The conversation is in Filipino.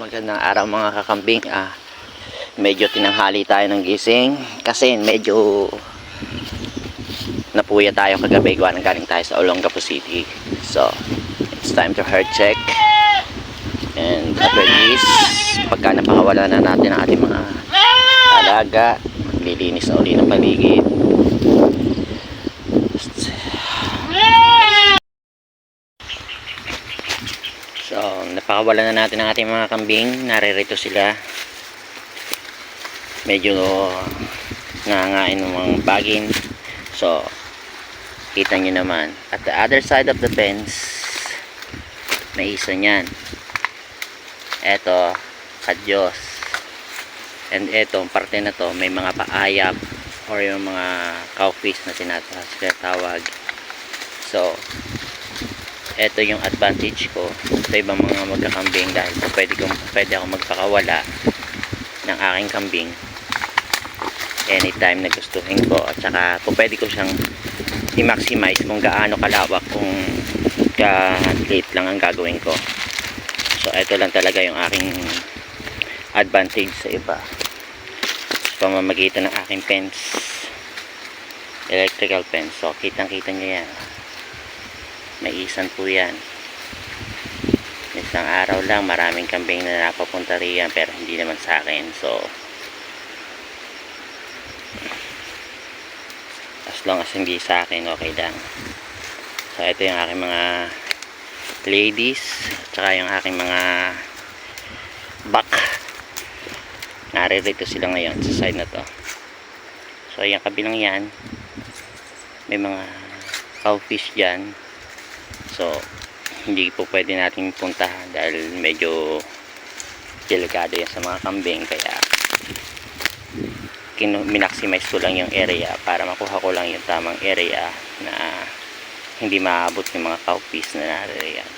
Magandang araw mga kakambing. Medyo tinanghali tayo ng gising kasi medyo napuya tayo kagabi gawa ng galing tayo sa Olongapo City. So it's time to heart check, and after this, pagka napakawala na natin ang ating mga alaga, maglilinis na uli ng paligid. So napakawala na natin ang ating mga kambing. Naririto sila, medyo nangangain ng mga bagin. So kita nyo naman at the other side of the fence may isa nyan. Eto kadyos, and etong parte na to may mga paayap or yung mga cowfish na tinatawag. So eto yung advantage ko sa ibang mga magkakambing, dahil pwede ako magpakawala ng aking kambing anytime na gustuhin ko, at saka pwede ko siyang i-maximize kung gaano kalawak, kung ka-late lang ang gagawin ko. So ito lang talaga yung aking advantage sa iba, sa pamamagitan ng aking fence, electrical fence. So kitang kita nyo yan, may isan po yan. Isang araw lang maraming kambing na napapunta riyan, pero hindi naman sa akin. So as long as hindi sa akin, okay lang. So ito yung aking mga ladies, tsaka yung aking mga buck. Naririto sila ngayon sa side na to. So yung kabilang yan, may mga cowfish dyan. So hindi po pwede natin puntahan dahil medyo delikado yan sa mga kambing, kaya minaximize ko lang yung area para makuha ko lang yung tamang area na hindi maabot yung mga cowfish na naririyan.